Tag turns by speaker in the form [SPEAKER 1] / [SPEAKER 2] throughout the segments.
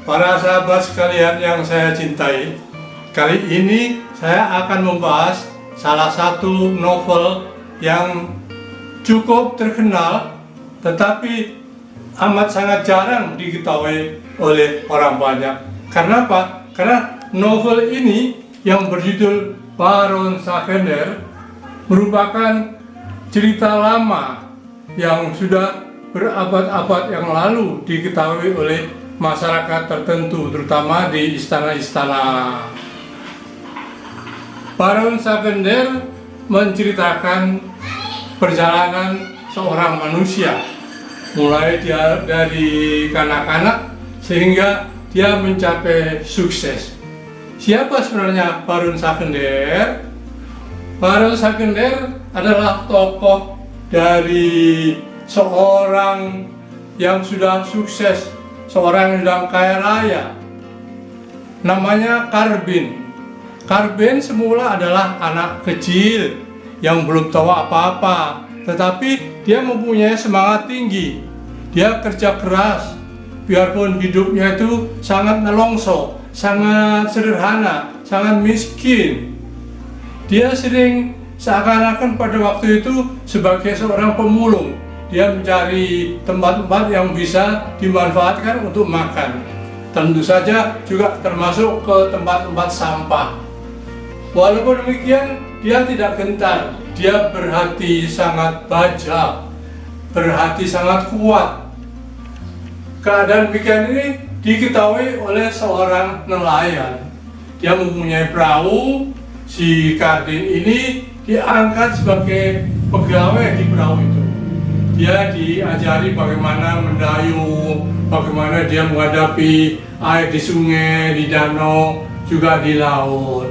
[SPEAKER 1] Para sahabat sekalian yang saya cintai, kali ini saya akan membahas salah satu novel yang cukup terkenal tetapi amat sangat jarang diketahui oleh orang banyak. Karena apa? Karena novel ini yang berjudul Baron Savender merupakan cerita lama yang sudah berabad-abad yang lalu diketahui oleh masyarakat tertentu, terutama di istana-istana. Baron Savender menceritakan perjalanan seorang manusia, mulai dia dari kanak-kanak sehingga dia mencapai sukses. Siapa sebenarnya Baron Savender? Baron Savender adalah tokoh dari seorang yang sudah sukses, seorang yang kaya raya. Namanya Carbin. Carbin semula adalah anak kecil yang belum tahu apa-apa, tetapi dia mempunyai semangat tinggi. Dia kerja keras, biarpun hidupnya itu sangat nelongso, sangat sederhana, sangat miskin. Dia sering seakan-akan pada waktu itu sebagai seorang pemulung, dia mencari tempat-tempat yang bisa dimanfaatkan untuk makan. Tentu saja juga termasuk ke tempat-tempat sampah. Walaupun demikian, dia tidak gentar. Dia berhati sangat baja, berhati sangat kuat. Keadaan demikian ini diketahui oleh seorang nelayan. Dia mempunyai perahu. Si Carbin ini diangkat sebagai pegawai di perahu itu. Dia diajari bagaimana mendayung, bagaimana dia menghadapi air di sungai, di danau, juga di laut.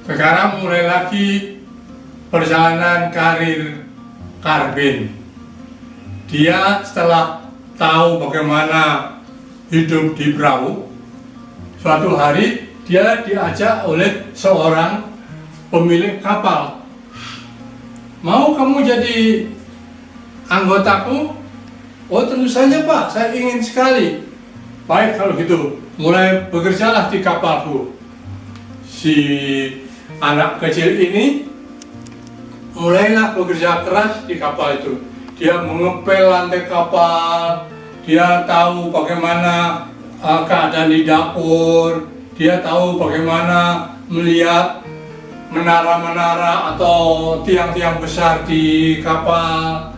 [SPEAKER 1] Sekarang mulai lagi perjalanan karir Carbin. Dia setelah tahu bagaimana hidup di perahu, suatu hari dia diajak oleh seorang pemilik kapal. Mau kamu jadi anggotaku? Oh tentu saja Pak, saya ingin sekali. Baik kalau gitu, mulai bekerjalah di kapalku. Si anak kecil ini mulailah bekerja keras di kapal itu. Dia mengepel lantai kapal, dia tahu bagaimana keadaan di dapur, dia tahu bagaimana melihat menara-menara atau tiang-tiang besar di kapal.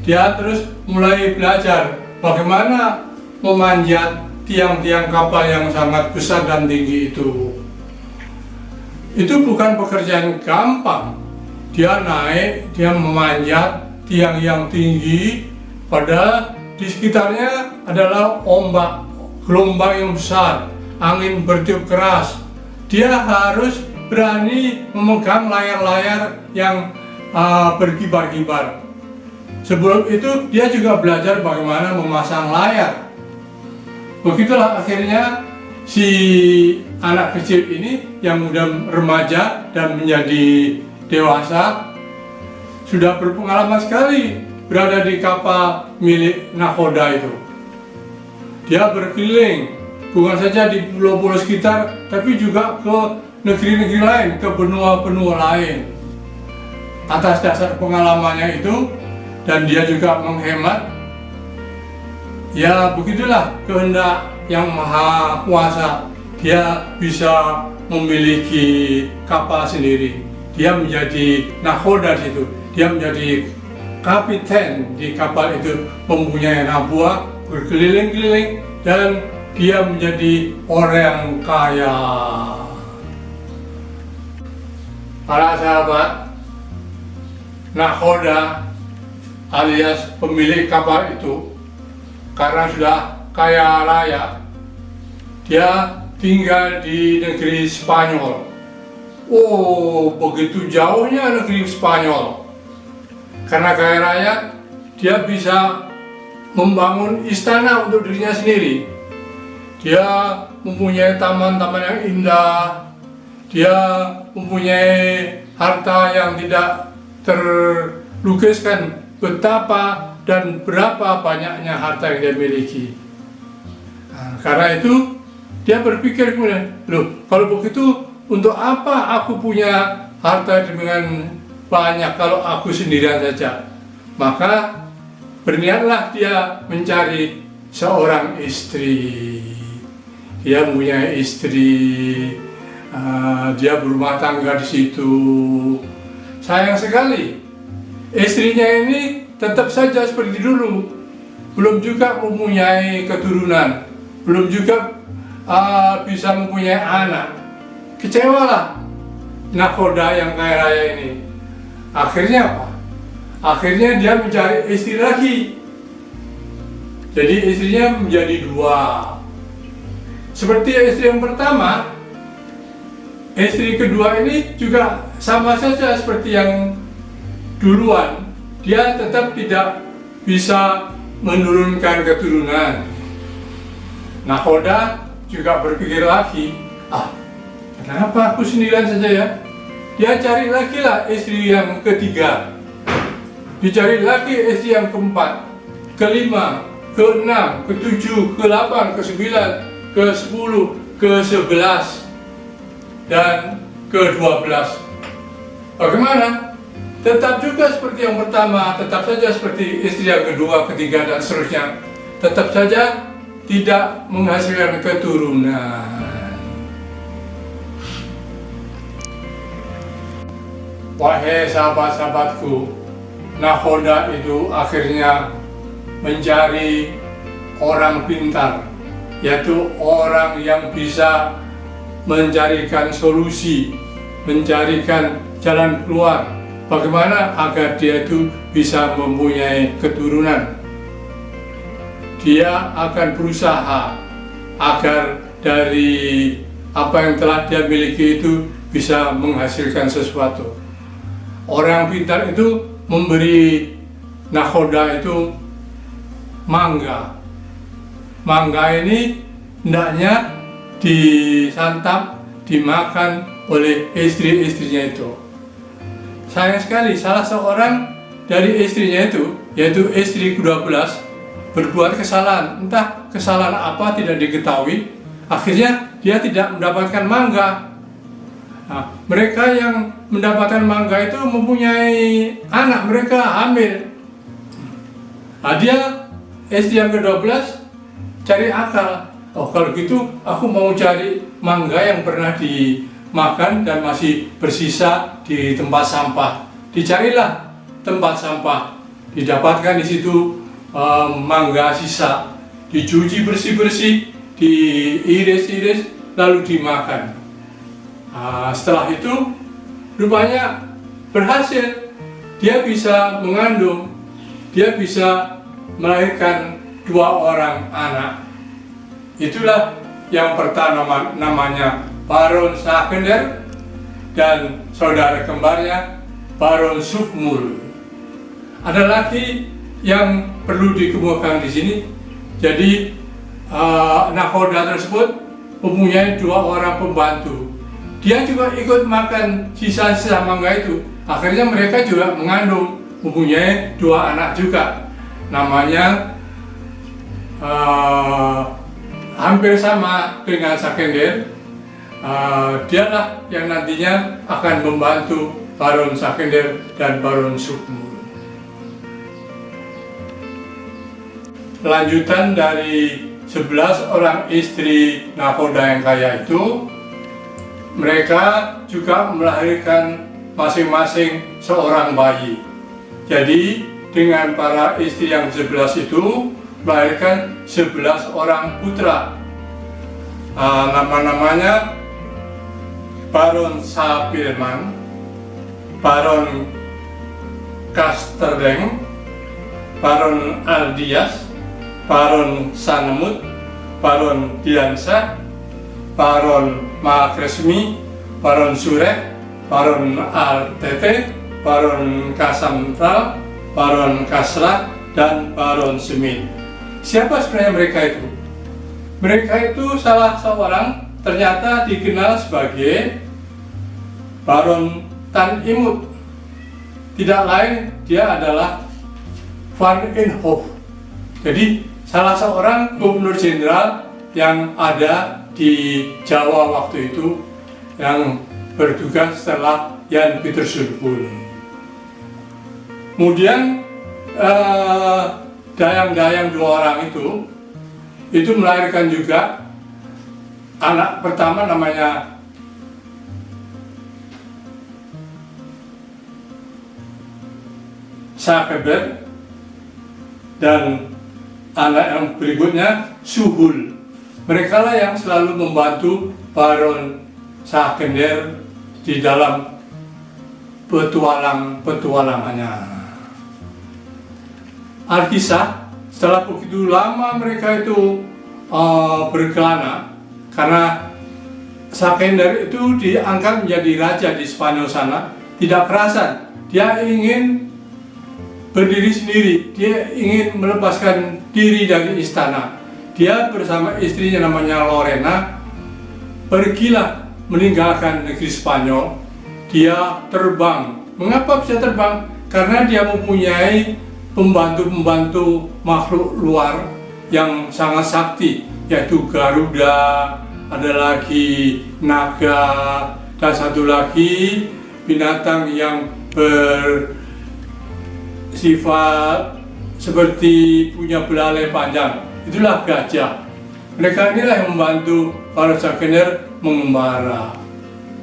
[SPEAKER 1] Dia terus mulai belajar bagaimana memanjat tiang-tiang kapal yang sangat besar dan tinggi itu. Itu bukan pekerjaan gampang. Dia naik, dia memanjat tiang yang tinggi, padahal di sekitarnya adalah ombak, gelombang yang besar, angin bertiup keras. Dia harus berani memegang layar-layar yang berkibar-kibar. Sebelum itu dia juga belajar bagaimana memasang layar. Begitulah akhirnya si anak kecil ini yang sudah remaja dan menjadi dewasa sudah berpengalaman sekali berada di kapal milik nakoda itu. Dia berkeliling bukan saja di pulau-pulau sekitar, tapi juga ke negeri-negeri lain, ke benua-benua lain. Atas dasar pengalamannya itu, dan dia juga menghemat, ya begitulah kehendak yang maha kuasa. Dia bisa memiliki kapal sendiri. Dia menjadi nakoda di situ. Dia menjadi kapiten di kapal itu, mempunyai anak buah, berkeliling-keliling, dan dia menjadi orang kaya. Para sahabat, nakoda alias pemilik kapal itu karena sudah kaya raya, dia tinggal di negeri Spanyol. Oh, begitu jauhnya negeri Spanyol. Karena kaya raya, dia bisa membangun istana untuk dirinya sendiri. Dia mempunyai taman-taman yang indah. Dia mempunyai harta yang tidak terlukiskan. Betapa dan berapa banyaknya harta yang dia miliki. Nah, karena itu dia berpikir kemudian, loh kalau begitu untuk apa aku punya harta dengan banyak kalau aku sendirian saja? Maka berniatlah dia mencari seorang istri. Dia punya istri, dia berumah tangga di situ. Sayang sekali, istrinya ini tetap saja seperti dulu, belum juga mempunyai keturunan, belum juga bisa mempunyai anak. Kecewalah nakhoda yang kaya raya ini. Akhirnya apa? Akhirnya dia mencari istri lagi. Jadi istrinya menjadi dua. Seperti istri yang pertama, istri kedua ini juga sama saja seperti yang duluan. Dia tetap tidak bisa menurunkan keturunan. Nakhoda juga berpikir lagi, kenapa aku sendirian saja ya? Dia cari lagi lah istri yang ketiga. Dicari lagi istri yang keempat, kelima, keenam, ketujuh, ke-8, ke-9, ke-10, ke-11, dan ke-12. Bagaimana? Tetap juga seperti yang pertama, tetap saja seperti istri yang kedua, ketiga, dan seterusnya. Tetap saja tidak menghasilkan keturunan. Wahai sahabat-sahabatku, nakhoda itu akhirnya mencari orang pintar, yaitu orang yang bisa mencarikan solusi, mencarikan jalan keluar, bagaimana agar dia itu bisa mempunyai keturunan. Dia akan berusaha agar dari apa yang telah dia miliki itu bisa menghasilkan sesuatu. Orang pintar itu memberi nakhoda itu mangga. Mangga ini hendaknya disantap, dimakan oleh istri-istrinya itu. Sayang sekali, salah seorang dari istrinya itu, yaitu istri ke-12, berbuat kesalahan. Entah kesalahan apa tidak diketahui. Akhirnya dia tidak mendapatkan mangga. Nah, mereka yang mendapatkan mangga itu mempunyai anak, mereka hamil. Nah, dia istri yang ke-12 cari akal. Kalau gitu aku mau cari mangga yang pernah dimakan dan masih bersisa di tempat sampah. Dicarilah tempat sampah, didapatkan di situ mangga sisa, dicuci bersih-bersih, diiris-iris, lalu dimakan. Setelah itu rupanya berhasil, dia bisa mengandung, dia bisa melahirkan 2 orang anak. Itulah yang pertama, namanya Baron Sakender dan saudara kembarnya Baron Sukmul. Ada lagi yang perlu dikemukakan di sini. Jadi nakhoda tersebut mempunyai 2 orang pembantu. Dia juga ikut makan sisa-sisa mangga itu. Akhirnya mereka juga mengandung, mempunyai 2 anak juga. Namanya hampir sama dengan Sakender. Dialah yang nantinya akan membantu Baron Sakender dan Baron Sukmul. Lanjutan dari 11 orang istri nakhoda yang kaya itu, mereka juga melahirkan masing-masing seorang bayi. Jadi dengan para istri yang 11 itu melahirkan 11 orang putra. Nama-namanya Baron Sapirman, Baron Kasterdeng, Baron Aldias, Baron Sanemut, Baron Diansa, Baron Makresmi, Baron Surek, Baron Artete, Baron Kasamtral, Baron Kasra, dan Baron Semit. Siapa sebenarnya mereka itu? Mereka itu salah seorang ternyata dikenal sebagai Baron Tan Imut. Tidak lain, dia adalah van Inhofe. Jadi salah seorang gubernur jenderal yang ada di Jawa waktu itu, yang bertugas setelah Jan Pieterszoon. Kemudian dayang-dayang dua orang itu melahirkan juga anak pertama namanya Sakeber, dan anak yang berikutnya Suhul. Mereka lah yang selalu membantu Baron Schaeckender di dalam petualangannya. Alkisah, setelah begitu lama mereka itu berkelana, karena Schaeckender itu diangkat menjadi raja di Spanyol sana, tidak kerasan. Dia ingin berdiri sendiri, dia ingin melepaskan diri dari istana. Dia bersama istrinya namanya Lorena pergilah meninggalkan negeri Spanyol. Dia terbang. Mengapa bisa terbang? Karena dia mempunyai pembantu-pembantu makhluk luar yang sangat sakti, yaitu Garuda, ada lagi naga, dan satu lagi binatang yang bersifat seperti punya belalai panjang, itulah gajah. Mereka inilah yang membantu para Schaeckender mengembara.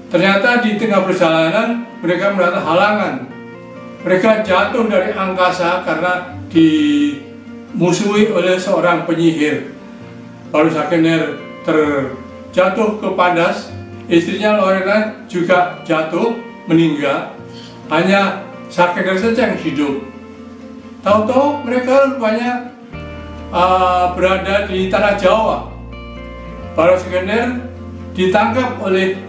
[SPEAKER 1] Ternyata di tengah perjalanan mereka mendapat halangan. Mereka jatuh dari angkasa karena dimusuhi oleh seorang penyihir. Para Schaeckender terjatuh ke Padas, istrinya Lorena juga jatuh meninggal. Hanya Schaeckender saja yang hidup. Tahu-tahu mereka rupanya berada di tanah Jawa. Para Schaeckender ditangkap oleh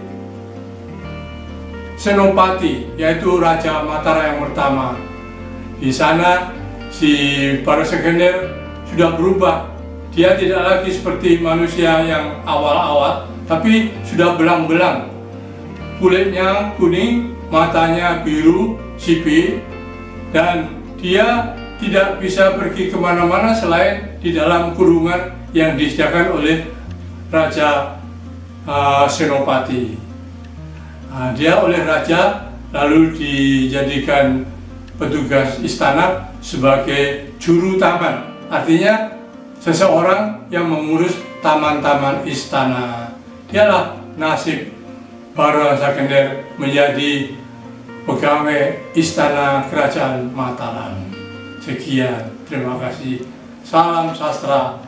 [SPEAKER 1] Senopati, yaitu Raja Mataram yang pertama. Di sana si para Schaeckender sudah berubah. Dia tidak lagi seperti manusia yang awal-awal, tapi sudah belang-belang. Kulitnya kuning, matanya biru, sipit, dan dia tidak bisa pergi kemana-mana selain di dalam kurungan yang disediakan oleh Raja Senopati. Dia oleh raja lalu dijadikan petugas istana sebagai juru taman, artinya seseorang yang mengurus taman-taman istana. Dialah nasib Baron Schaeckender menjadi pegawai istana kerajaan Mataram. Sekian, terima kasih. Salam sastra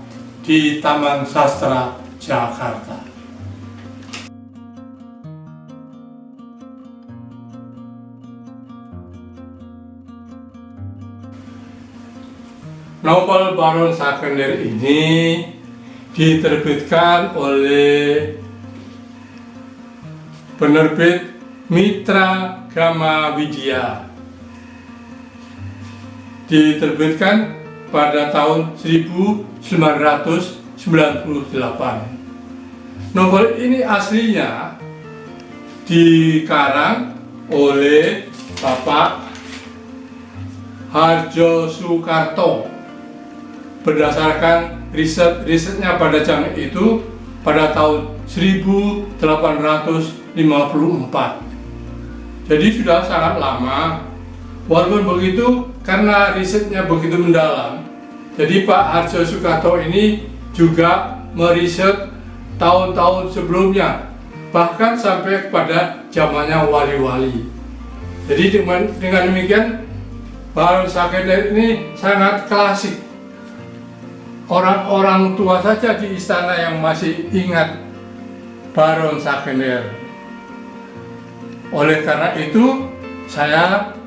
[SPEAKER 1] di Taman Sastra Jakarta. Novel Baron Schaeckender ini diterbitkan oleh penerbit Mitra Gama Widya. Diterbitkan pada tahun 1998. Novel ini aslinya dikarang oleh Bapak Harjo Soekarto berdasarkan risetnya pada zaman itu pada tahun 1854. Jadi sudah sangat lama. Walaupun begitu, karena risetnya begitu mendalam, jadi Pak Harjo Soekarto ini juga meriset tahun-tahun sebelumnya, bahkan sampai kepada zamannya wali-wali. Jadi dengan demikian, Baron Schaeckender ini sangat klasik. Orang-orang tua saja di istana yang masih ingat Baron Schaeckender. Oleh karena itu, saya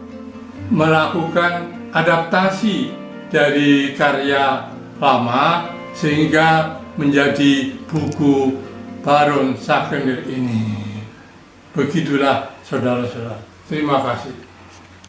[SPEAKER 1] melakukan adaptasi dari karya lama sehingga menjadi buku Baron Schaeckender ini. Begitulah saudara-saudara. Terima kasih.